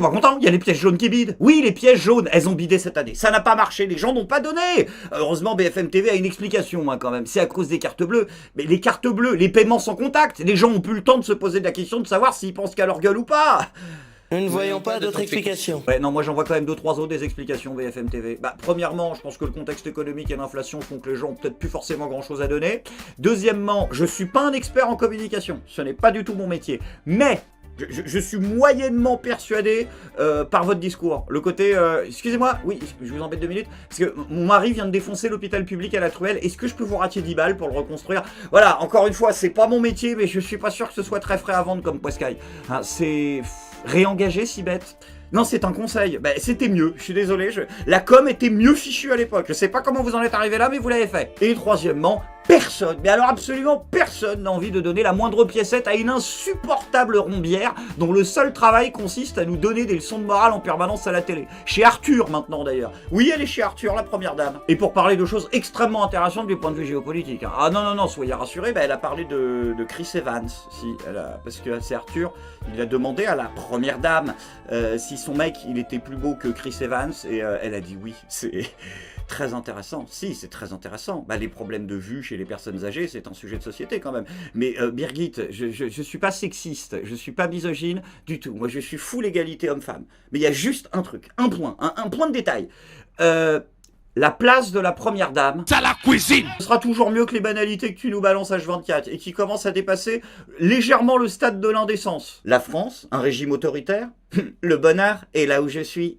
suis pas content, il y a les pièces jaunes qui bident. Oui, les pièces jaunes, elles ont bidé cette année. Ça n'a pas marché, les gens n'ont pas donné. Heureusement, BFM TV a une explication, quand même. C'est à cause des cartes bleues. Mais les cartes bleues, les paiements sans contact, les gens ont plus le temps de se poser la question de savoir s'ils pensent qu'à leur gueule ou pas. Nous ne voyons pas d'autres explications. Ouais, non, moi j'en vois quand même 2-3 autres des explications BFM TV. Premièrement, je pense que le contexte économique et l'inflation font que les gens ont peut-être plus forcément grand chose à donner. Deuxièmement, je suis pas un expert en communication. Ce n'est pas du tout mon métier. Mais je suis moyennement persuadé par votre discours. Le côté... excusez-moi, oui, je vous embête 2 minutes. Parce que mon mari vient de défoncer l'hôpital public à la Truelle. Est-ce que je peux vous rater 10 balles pour le reconstruire? Voilà, encore une fois, c'est pas mon métier, mais je suis pas sûr que ce soit très frais à vendre comme Poiscaille. Hein, c'est... réengager si bête. Non, c'est un conseil. C'était mieux, je suis désolé. La com était mieux fichue à l'époque. Je sais pas comment vous en êtes arrivé là, mais vous l'avez fait. Et troisièmement, personne, mais alors absolument personne n'a envie de donner la moindre piécette à une insupportable rombière dont le seul travail consiste à nous donner des leçons de morale en permanence à la télé. Chez Arthur maintenant d'ailleurs. Oui, elle est chez Arthur, la première dame. Et pour parler de choses extrêmement intéressantes du point de vue géopolitique. Hein. Ah non, soyez rassurés, elle a parlé de Chris Evans. Parce que c'est Arthur, il a demandé à la première dame si son mec il était plus beau que Chris Evans et elle a dit oui. C'est... très intéressant. Si, c'est très intéressant. Les problèmes de vue chez les personnes âgées, c'est un sujet de société quand même. Mais Birgit, je suis pas sexiste, je suis pas misogyne du tout. Moi, je suis full égalité homme-femme. Mais il y a juste un truc, un point de détail. La place de la première dame, c'est la cuisine. Ce sera toujours mieux que les banalités que tu nous balances H24 et qui commencent à dépasser légèrement le stade de l'indécence. La France, un régime autoritaire, le bonheur est là où je suis.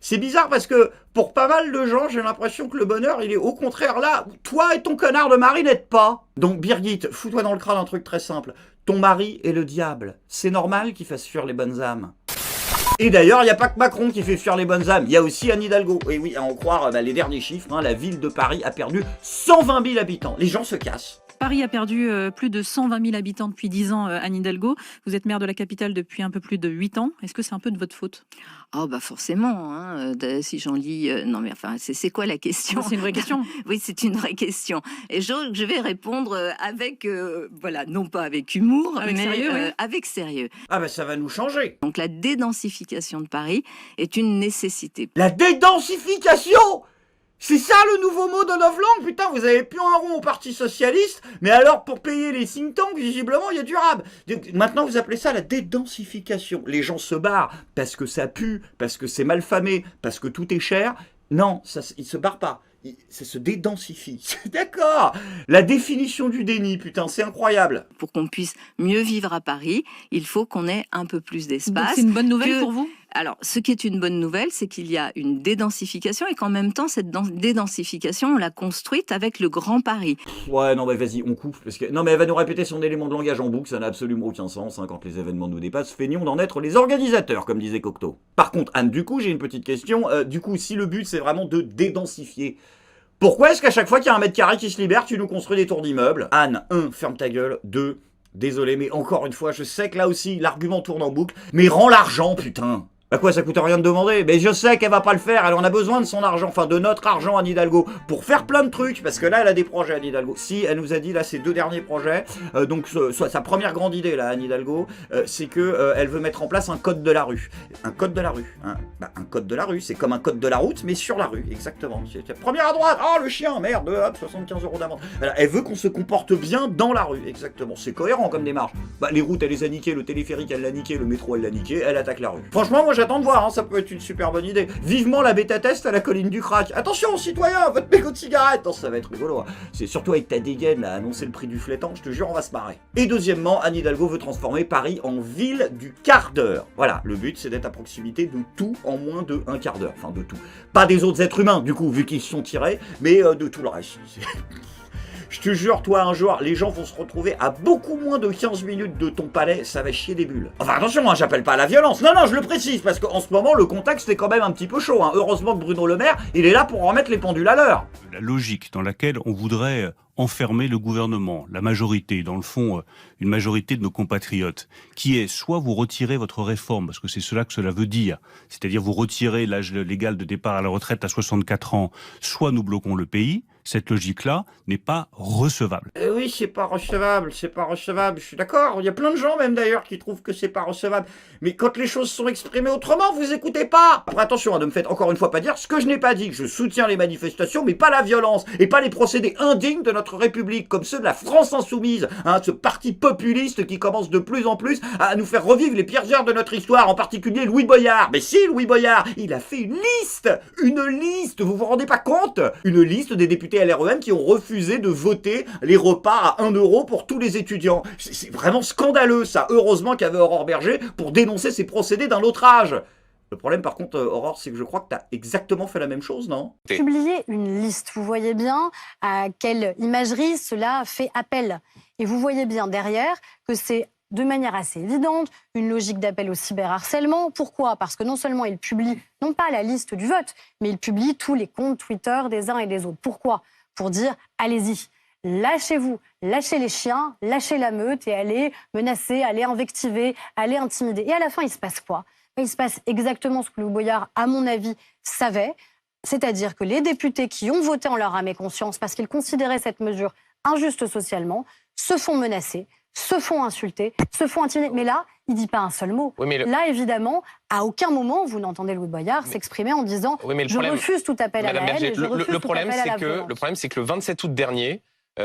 C'est bizarre parce que pour pas mal de gens, j'ai l'impression que le bonheur, il est au contraire là où toi et ton connard de mari n'êtes pas. Donc Birgit, fous-toi dans le crâne un truc très simple. Ton mari est le diable. C'est normal qu'il fasse fuir les bonnes âmes. Et d'ailleurs, il n'y a pas que Macron qui fait fuir les bonnes âmes, il y a aussi Anne Hidalgo. Et oui, à en croire les derniers chiffres, la ville de Paris a perdu 120 000 habitants. Les gens se cassent. Paris a perdu plus de 120 000 habitants depuis 10 ans, Anne Hidalgo. Vous êtes maire de la capitale depuis un peu plus de 8 ans. Est-ce que c'est un peu de votre faute? Oh forcément, si j'en lis... non mais enfin, c'est quoi la question? C'est une vraie question. Oui, c'est une vraie question. Et je vais répondre avec, non pas avec humour, avec mais sérieux, oui. avec sérieux. Ah ça va nous changer. Donc la dédensification de Paris est une nécessité. La dédensification? C'est ça le nouveau mot de novlangue? Putain, vous avez plus un rond au Parti Socialiste, mais alors pour payer les think tanks, visiblement, il y a du rab. Maintenant, vous appelez ça la dédensification. Les gens se barrent parce que ça pue, parce que c'est mal famé, parce que tout est cher. Non, ils se barrent pas. Ça se dédensifie. D'accord. La définition du déni, putain, c'est incroyable. Pour qu'on puisse mieux vivre à Paris, il faut qu'on ait un peu plus d'espace. Donc c'est une bonne nouvelle pour vous? Alors, ce qui est une bonne nouvelle, c'est qu'il y a une dédensification et qu'en même temps, cette dédensification, on l'a construite avec le Grand Paris. Ouais, non, mais vas-y, on coupe. Parce que... Non, mais elle va nous répéter son élément de langage en boucle, ça n'a absolument aucun sens. Quand les événements nous dépassent, feignons d'en être les organisateurs, comme disait Cocteau. Par contre, Anne, du coup, j'ai une petite question. Si le but, c'est vraiment de dédensifier, pourquoi est-ce qu'à chaque fois qu'il y a 1 mètre carré qui se libère, tu nous construis des tours d'immeubles? Anne, 1, ferme ta gueule. 2, désolé, mais encore une fois, je sais que là aussi, l'argument tourne en boucle, mais rends l'argent, putain. Quoi, ça coûte rien de demander? Mais je sais qu'elle va pas le faire, elle en a besoin de son argent, enfin de notre argent Anne Hidalgo, pour faire plein de trucs, parce que là elle a des projets Anne Hidalgo. Si, elle nous a dit là ses 2 derniers projets, soit sa première grande idée là Anne Hidalgo, c'est que elle veut mettre en place un code de la rue. Un code de la rue, hein. Un code de la rue, c'est comme un code de la route, mais sur la rue, exactement. Première à droite, oh le chien, merde, hop, 75 € d'amende. Voilà, elle veut qu'on se comporte bien dans la rue, exactement. C'est cohérent comme démarche. Les routes elle les a niquées, le téléphérique elle l'a niqué, le métro elle l'a niqué, elle attaque la rue. Franchement, moi j'attends de voir, ça peut être une super bonne idée. Vivement la bêta-test à la colline du crack. Attention, citoyens, votre mégot de cigarette. Non, ça va être rigolo. Hein. C'est surtout avec ta dégaine, là, annoncer le prix du flétan, je te jure, on va se marrer. Et deuxièmement, Anne Hidalgo veut transformer Paris en ville du quart d'heure. Voilà, le but, c'est d'être à proximité de tout en moins de un quart d'heure. Enfin, de tout. Pas des autres êtres humains, du coup, vu qu'ils se sont tirés, mais de tout le reste. Je te jure, toi, un jour, les gens vont se retrouver à beaucoup moins de 15 minutes de ton palais, ça va chier des bulles. Enfin, attention, j'appelle pas à la violence. Non, je le précise, parce qu'en ce moment, le contexte est quand même un petit peu chaud. Heureusement que Bruno Le Maire, il est là pour remettre les pendules à l'heure. La logique dans laquelle on voudrait enfermer le gouvernement, la majorité, dans le fond, une majorité de nos compatriotes, qui est soit vous retirez votre réforme, parce que c'est cela que cela veut dire, c'est-à-dire vous retirez l'âge légal de départ à la retraite à 64 ans, soit nous bloquons le pays. Cette logique-là n'est pas recevable. Oui, c'est pas recevable, je suis d'accord. Il y a plein de gens même d'ailleurs qui trouvent que c'est pas recevable. Mais quand les choses sont exprimées autrement, vous écoutez pas. Après attention, ne me faites encore une fois pas dire ce que je n'ai pas dit. Je soutiens les manifestations, mais pas la violence, et pas les procédés indignes de notre République, comme ceux de la France insoumise, ce parti populiste qui commence de plus en plus à nous faire revivre les pires heures de notre histoire, en particulier Louis Boyard. Mais si, Louis Boyard, il a fait une liste, vous vous rendez pas compte? Une liste des députés LREM qui ont refusé de voter les repas à 1 euro pour tous les étudiants. C'est vraiment scandaleux ça. Heureusement qu'il y avait Aurore Berger pour dénoncer ces procédés d'un autre âge. Le problème par contre, Aurore, c'est que je crois que tu as exactement fait la même chose, non? Publier une liste, vous voyez bien à quelle imagerie cela fait appel. Et vous voyez bien derrière que c'est de manière assez évidente une logique d'appel au cyberharcèlement. Pourquoi? Parce que non seulement il publie, non pas la liste du vote, mais il publie tous les comptes Twitter des uns et des autres. Pourquoi? Pour dire, allez-y, lâchez-vous, lâchez les chiens, lâchez la meute et allez menacer, allez invectiver, allez intimider. Et à la fin, il se passe quoi? Il se passe exactement ce que Louis Boyard, à mon avis, savait, c'est-à-dire que les députés qui ont voté en leur âme et conscience parce qu'ils considéraient cette mesure injuste socialement, se font menacer, se font insulter, se font intimider. Mais là, il ne dit pas un seul mot. Oui, Là, évidemment, à aucun moment, vous n'entendez Louis Boyard s'exprimer en disant « je refuse tout appel à la haine et je refuse tout appel à la violence ». Le problème, c'est que le 27 août dernier,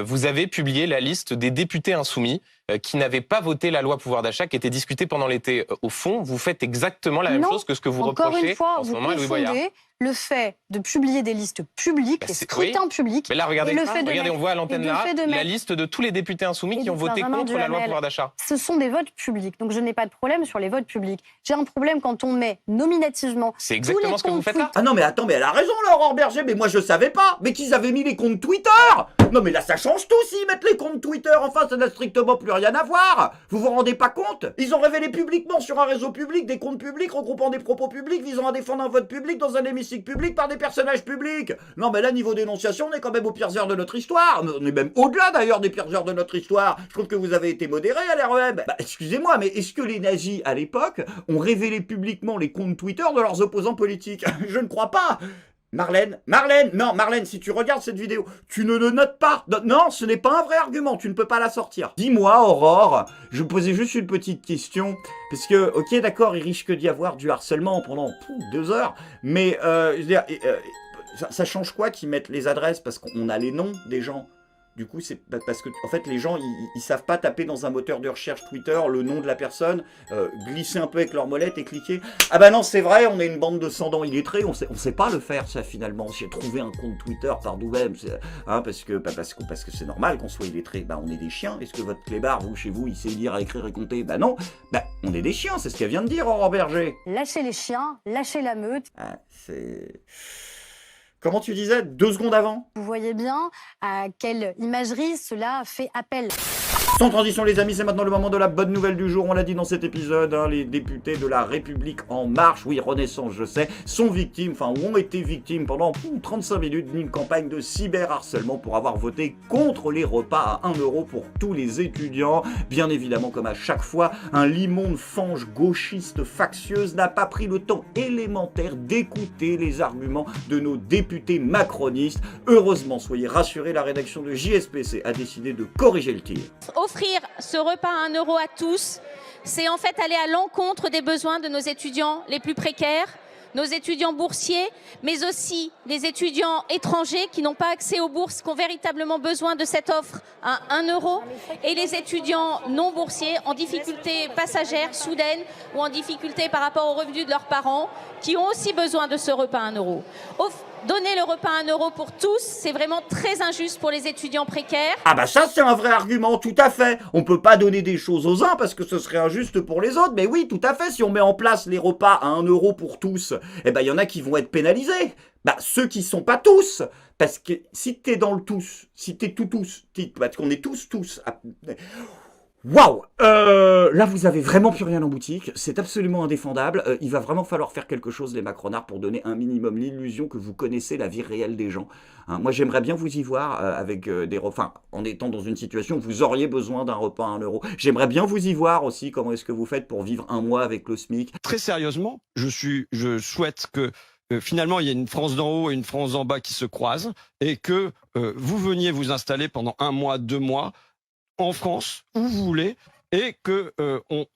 vous avez publié la liste des députés insoumis qui n'avaient pas voté la loi pouvoir d'achat qui était discutée pendant l'été. Au fond, vous faites exactement la même chose que ce que vous reprochez en ce moment à Louis Boyard. Le fait de publier des listes publiques, des scrutins publics. Mais là, regardez, on voit à l'antenne là la liste liste de tous les députés insoumis qui ont voté contre la loi pouvoir d'achat. Ce sont des votes publics, donc je n'ai pas de problème sur les votes publics. J'ai un problème quand on met nominativement. C'est exactement ce que vous faites là. Ah non mais attends, mais elle a raison Aurore Berger, mais moi je savais pas. Mais qu'ils avaient mis les comptes Twitter. Non mais là ça change tout s'ils mettent les comptes Twitter. Enfin ça n'a strictement plus rien à voir. Vous vous rendez pas compte? Ils ont révélé publiquement sur un réseau public des comptes publics regroupant des propos publics visant à défendre un vote public dans un hémicycle public par des personnages publics. Non mais là niveau dénonciation on est quand même aux pires heures de notre histoire. On est même au-delà d'ailleurs des pires heures de notre histoire. Je trouve que vous avez été modéré à l'REM. Bah excusez-moi, mais est-ce que les nazis à l'époque ont révélé publiquement les comptes Twitter de leurs opposants politiques? Je ne crois pas. Marlène, si tu regardes cette vidéo, tu ne le notes pas. Non, ce n'est pas un vrai argument, tu ne peux pas la sortir. Dis-moi, Aurore, je posais juste une petite question, parce que, ok, d'accord, il risque d'y avoir du harcèlement pendant 2 heures, mais, je veux dire, ça change quoi qu'ils mettent les adresses, parce qu'on a les noms des gens. Du coup, c'est parce que, en fait, les gens, ils savent pas taper dans un moteur de recherche Twitter le nom de la personne, glisser un peu avec leur molette et cliquer. Ah bah non, c'est vrai, on est une bande de sans-dents illettrés, on sait pas le faire, ça, finalement. J'ai trouvé un compte Twitter par nous-mêmes, parce que c'est normal qu'on soit illettré. Bah, on est des chiens. Est-ce que votre clébard, vous, chez vous, il sait lire, écrire et compter? Bah non. Bah, on est des chiens, c'est ce qu'elle vient de dire, Aurore Berger. Lâchez les chiens, lâchez la meute. Ah, c'est... Comment tu disais 2 secondes avant? Vous voyez bien à quelle imagerie cela fait appel. Sans transition les amis, c'est maintenant le moment de la bonne nouvelle du jour. On l'a dit dans cet épisode, les députés de la République En Marche, oui Renaissance je sais, sont victimes, ou ont été victimes pendant 35 minutes d'une campagne de cyberharcèlement pour avoir voté contre les repas à 1 euro pour tous les étudiants. Bien évidemment, comme à chaque fois, l'immonde fange gauchiste factieuse n'a pas pris le temps élémentaire d'écouter les arguments de nos députés macronistes. Heureusement, soyez rassurés, la rédaction de JSPC a décidé de corriger le tir. Offrir ce repas à 1 euro à tous, c'est en fait aller à l'encontre des besoins de nos étudiants les plus précaires, nos étudiants boursiers, mais aussi les étudiants étrangers qui n'ont pas accès aux bourses, qui ont véritablement besoin de cette offre à 1 euro, et les étudiants non boursiers en difficulté passagère, soudaine, ou en difficulté par rapport aux revenus de leurs parents, qui ont aussi besoin de ce repas à 1 euro. Donner le repas à 1 euro pour tous, c'est vraiment très injuste pour les étudiants précaires. Ah bah ça c'est un vrai argument, tout à fait. On peut pas donner des choses aux uns parce que ce serait injuste pour les autres. Mais oui, tout à fait, si on met en place les repas à 1 euro pour tous, eh ben il y en a qui vont être pénalisés. Bah ceux qui sont pas tous. Parce que si t'es dans le tous, si t'es tous, parce qu'on est tous. Waouh, là vous avez vraiment plus rien en boutique, c'est absolument indéfendable, il va vraiment falloir faire quelque chose les macronards pour donner un minimum l'illusion que vous connaissez la vie réelle des gens. Moi j'aimerais bien vous y voir avec en étant dans une situation où vous auriez besoin d'un repas à 1 euro. J'aimerais bien vous y voir aussi comment est-ce que vous faites pour vivre 1 mois avec le SMIC. Très sérieusement, je souhaite que finalement il y a une France d'en haut et une France d'en bas qui se croisent, et que vous veniez vous installer pendant 1 mois, 2 mois en France, où vous voulez, et que on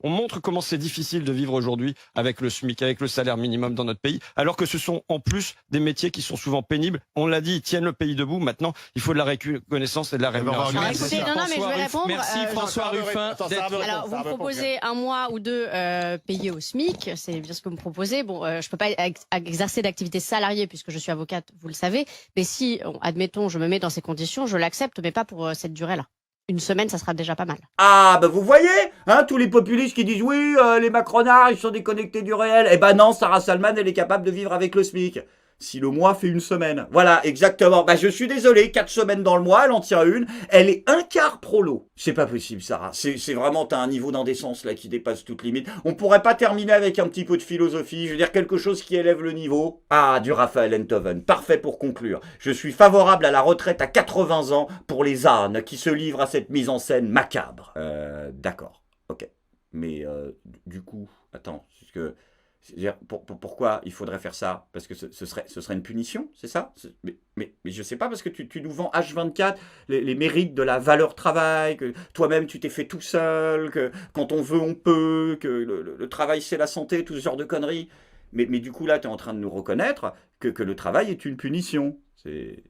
montre comment c'est difficile de vivre aujourd'hui avec le SMIC, avec le salaire minimum dans notre pays, alors que ce sont en plus des métiers qui sont souvent pénibles. On l'a dit, ils tiennent le pays debout. Maintenant, il faut de la reconnaissance et de la rémunération. Alors, écoutez, non, mais je vais répondre. Merci François Ruffin. Alors, vous me proposez 1 mois ou 2 payés au SMIC, c'est bien ce que vous me proposez. Bon, je peux pas exercer d'activité salariée puisque je suis avocate, vous le savez. Mais si, admettons, je me mets dans ces conditions, je l'accepte, mais pas pour cette durée-là. 1 semaine, ça sera déjà pas mal. Ah, bah vous voyez, hein, tous les populistes qui disent oui, les macronards, ils sont déconnectés du réel. Eh ben non, Sarah Salman, elle est capable de vivre avec le SMIC. Si le mois fait 1 semaine. Voilà, exactement. Bah je suis désolé, 4 semaines dans le mois, elle en tient une. Elle est 1/4 prolo. C'est pas possible, Sarah. C'est vraiment, t'as un niveau d'indécence là qui dépasse toute limite. On pourrait pas terminer avec un petit peu de philosophie, je veux dire quelque chose qui élève le niveau. Ah, du Raphaël Enthoven. Parfait pour conclure. Je suis favorable à la retraite à 80 ans pour les ânes qui se livrent à cette mise en scène macabre. D'accord. Ok. Mais du coup, attends, parce que... Pourquoi il faudrait faire ça? Parce que ce serait une punition, c'est ça? Mais je sais pas, parce que tu nous vends H24 les mérites de la valeur travail, que toi-même tu t'es fait tout seul, que quand on veut on peut, que le travail c'est la santé, tout ce genre de conneries. Mais du coup là tu es en train de nous reconnaître que le travail est une punition. C'est...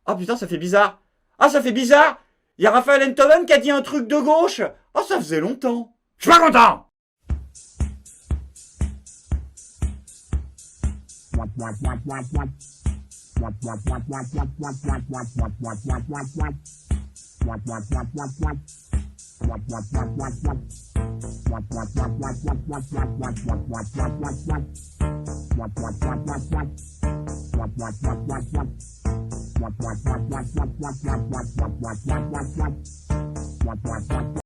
Ah putain, ça fait bizarre. Ah, ça fait bizarre. Il y a Raphaël Enthoven qui a dit un truc de gauche. Ah, ça faisait longtemps. Je suis pas content.